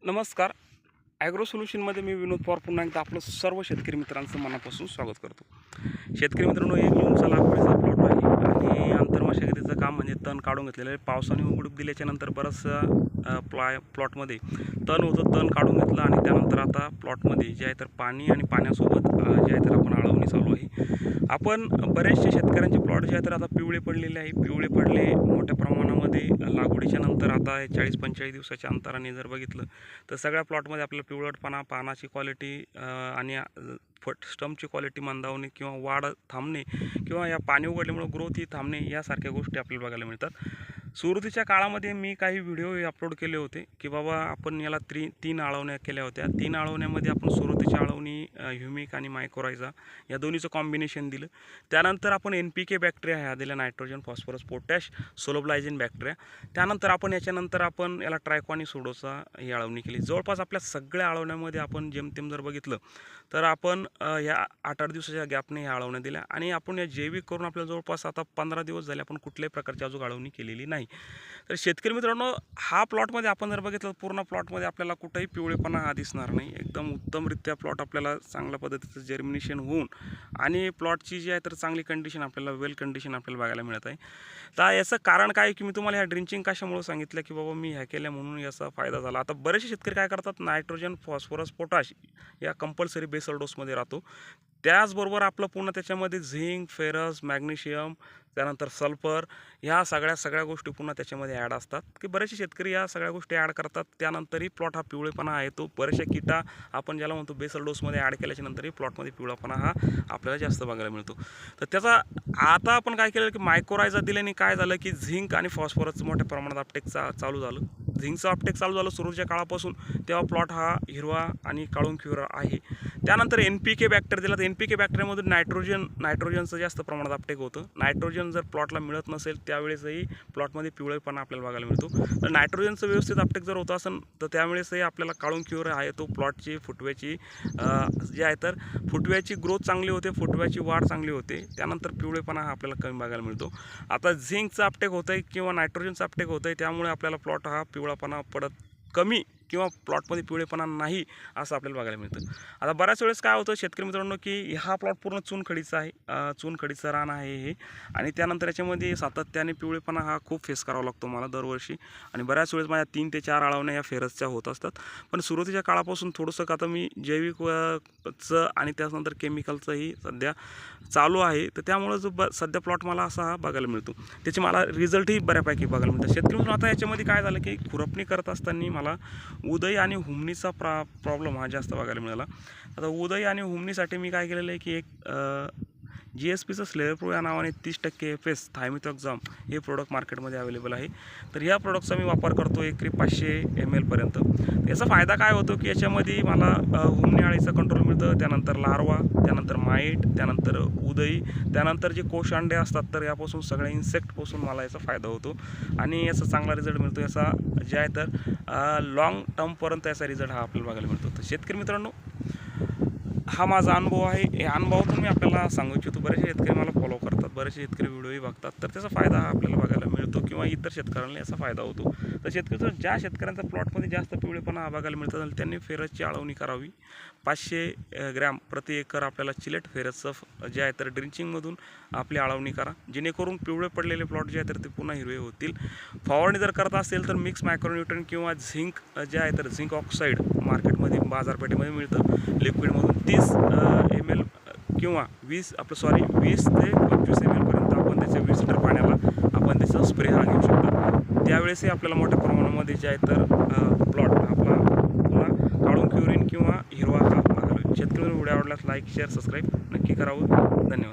नमस्कार. ॲग्रो सोल्युशनमध्ये मी विनोद पवार पुन्हा एकदा आपलं सर्व शेतकरी मित्रांचं मनापासून स्वागत करतो. शेतकरी मित्रांनो, 1 जूनचा लागवडीचा प्लॉट आहे आणि आंतरमशागतीचं काम म्हणजे तण काढून घेतलेलं आहे. पावसाने उघडूक दिल्याच्या नंतर बरंचसं प्लॉटमध्ये तण होतं, तण काढून घेतलं आणि त्यानंतर आता प्लॉटमध्ये जे आहे तर पाणी आणि पाण्यासोबत जे आहे तर आपण आळवणी चालू आहे. आपण बरेचसे शेतकऱ्यांचे प्लॉट जे आहे तर आता पिवळे पडलेले आहे. पिवळे पडले मोठ्या प्रमाणामध्ये लागवडीच्या नंतर आता 40-45 दिवसाच्या अंतराने जर बघितलं तर सगळ्या प्लॉटमध्ये आपल्याला पिवळटपणा, पानाची क्वालिटी आणि स्टमची क्वालिटी मंदावणे किंवा वाढ थांबणे किंवा या पाणी उघडल्यामुळे ग्रोथ ही थांबणे यासारख्या गोष्टी आपल्याला बघायला मिळतात. सुरुवातीच्या काळामध्ये मी काही व्हिडिओ अपलोड केले होते की बाबा आपण याला 3 आळवण्या केल्या होत्या. 3 आळवण्यामध्ये आपण सुरुवातीची आळवणी ह्युमिक आणि मायक्रोरायझा या दोन्हीचं कॉम्बिनेशन दिलं. त्यानंतर आपण NPK बॅक्टेरिया ह्या दिल्या, नायट्रोजन, फॉस्फरस, पोटॅश, सोलोब्लायझिन बॅक्टेरिया. त्यानंतर आपण याच्यानंतर आपण याला ट्रायकॉनी सोडोसा ही आळवणी केली. जवळपास आपल्या सगळ्या आळवण्यामध्ये आपण जेमतेम जर बघितलं तर आपण ह्या 8-8 दिवसाच्या गॅपने ह्या आळवण्या दिल्या आणि आपण या जैविक करून आपल्याला जवळपास आता 15 दिवस झाले आपण कुठल्याही प्रकारची अजून आळवणी केलेली नाही. तर शेतकरी मित्रांनो, हा प्लॉटमध्ये आपण जर बघितलं पूर्ण प्लॉटमध्ये आपल्याला कुठेही पिवळेपणा हा दिसणार नाही. एकदम उत्तमरित्या प्लॉट आपल्याला चांगल्या पद्धतीचं जर्मिनेशन होऊन आणि प्लॉटची जी आहे तर चांगली कंडिशन आपल्याला वेल कंडिशन आपल्याला बघायला मिळत आहे. तर याचं कारण काय आहे की मी तुम्हाला ह्या ड्रिंचिंग कशामुळे सांगितलं की बाबा मी ह्या केल्या म्हणून याचा फायदा झाला. आता बरेचसे शेतकरी काय करतात, नायट्रोजन, फॉस्फरस, पोटॅश या कंपल्सरी बेसल डोसमध्ये राहतो. त्याचबरोबर आपलं पुन्हा त्याच्यामध्ये झिंक, फेरस, मॅग्नेशियम, त्यानंतर सल्फर ह्या सगळ्या गोष्टी पुन्हा त्याच्यामध्ये ॲड असतात की बरेचसे शेतकरी या सगळ्या गोष्टी ॲड करतात. त्यानंतरही प्लॉट हा पिवळेपणा आहे तो बऱ्याचशा किटा आपण ज्याला म्हणतो बेसल डोसमध्ये ॲड केल्याच्या नंतरही प्लॉटमध्ये पिवळापणा हा आपल्याला जास्त बघायला मिळतो. तर त्याचा आता आपण काय केलं की मायक्रोरायझा दिल्याने काय झालं की झिंक आणि फॉस्फरसचं मोठ्या प्रमाणात अपटेक चालू झालं. झिंकचं अपटेक चालू झालं सुरुवातीच्या काळापासून, तेव्हा प्लॉट हा हिरवा आणि काळुंखीवर आहे. त्यानंतर NPK बॅक्टेरिया दिला तर NPK बॅक्टेरियामधून नायट्रोजनचं जास्त प्रमाणात अपटेक होतं. नायट्रोजन जर प्लॉटला मिळत नसेल त्यावेळेसही प्लॉटमध्ये पिवळेपणा आपल्याला बघायला मिळतो. तर नायट्रोजनचं व्यवस्थित अपटेक जर होत असेल तर त्यावेळेसही आपल्याला काळुंखीवर आहे तो प्लॉटची फुटव्याची जे आहे तर फुटव्याची ग्रोथ चांगली होते, फुटव्याची वाढ चांगली होते. त्यानंतर पिवळेपणा हा आपल्याला कमी बघायला मिळतो. आता झिंकचं अपटेक होतं आहे किंवा नायट्रोजनचं अपटेक होतं आहे, त्यामुळे आपल्याला प्लॉट हा पिवळापणा पडत कमी किंवा प्लॉटमध्ये पिवळेपणा नाही असं आपल्याला बघायला मिळतं. आता बऱ्याच वेळेस काय होतं शेतकरी मित्रांनो की हा प्लॉट पूर्ण चुनखडीचा आहे, चुनखडीचं रान आहे हे आणि त्यानंतर याच्यामध्ये सातत्याने पिवळेपणा हा खूप फेस करावा लागतो मला दरवर्षी आणि बऱ्याच वेळेस माझ्या 3 ते 4 आळवण्या या फेरसच्या होत असतात. पण सुरुवातीच्या काळापासून थोडंसं आता मी जैविकचं आणि त्यानंतर केमिकलचंही सध्या चालू आहे. तर त्यामुळं जो सध्या प्लॉट मला असा हा बघायला मिळतो, त्याचे मला रिझल्टही बऱ्यापैकी बघायला मिळतात. शेतकरी मित्रांनो, आता याच्यामध्ये काय झालं की खुरपणी करत असताना मला उदय आणि हुमणीचा प्रॉब्लेम हा जास्त बघायला मिळाला. आता उदय आणि हुमणीसाठी मी काय केलेलं आहे की एक GSPचं स्लेअर प्रो या नावाने 30% FS थायमिथॉक्झाम हे प्रोडक्ट मार्केटमध्ये अवेलेबल आहे. तर ह्या प्रोडक्टचा मी वापर करतो एकरी 500 ml पर्यंत. याचा फायदा काय होतो की याच्यामध्ये मला हुमणी अळीचं कंट्रोल मिळतं, त्यानंतर लार्वा, त्यानंतर माईट, त्यानंतर उदयी, त्यानंतर जे कोश अंडे असतात तर यापासून सगळ्या इन्सेक्टपासून मला याचा फायदा होतो आणि याचा चांगला रिझल्ट मिळतो. याचा जे आहे तर लॉंग टर्मपर्यंत याचा रिझल्ट हा आपल्याला बघायला मिळतो. तर शेतकरी मित्रांनो, हा माझा अनुभव आहे. या अनुभवातून मी आपल्याला सांगू इच्छितो. बरेचसे शेतकरी मला फॉलो करतात, बरेचसे शेतकरी व्हिडिओही बघतात, तर त्याचा फायदा हा आपल्याला बघायला मिळतो किंवा इतर शेतकऱ्यांना याचा फायदा होतो. तर शेतकरी ज्या शेतकऱ्यांचा प्लॉटमध्ये जास्त पिवळेपणा बघायला मिळत असेल त्यांनी फेरसची आळवणी करावी. 500 ग्रॅम प्रति एकर आपल्याला चिलेट फेरसचं जे आहे तर ड्रिंचिंगमधून आपली आळवणी करा, जेणेकरून पिवळे पडलेले प्लॉट जे आहे तर ते पुन्हा हिरवे होतील. फवारणी जर करत असेल तर मिक्स मायक्रोन्यूट्रन किंवा झिंक जे आहे तर झिंक ऑक्साईड मार्केटमध्ये बाजारपेठेमध्ये मिळतं लिक्विडमधून 30 ml किंवा 20 ते 25 ml पर्यंत आपण त्याच्या 20 लिटर पाण्याला आपण त्याचा स्प्रे हा घेऊ शकतो. त्यावेळेसही आपल्याला मोठ्या प्रमाणामध्ये जे आहे तर प्लॉट आपला पुन्हा काळून क्युरिन किंवा हिरवा हा बघायला. शेतकरी व्हिडिओ आवडल्यास लाईक, शेअर, सबस्क्राईब नक्की करावं. धन्यवाद.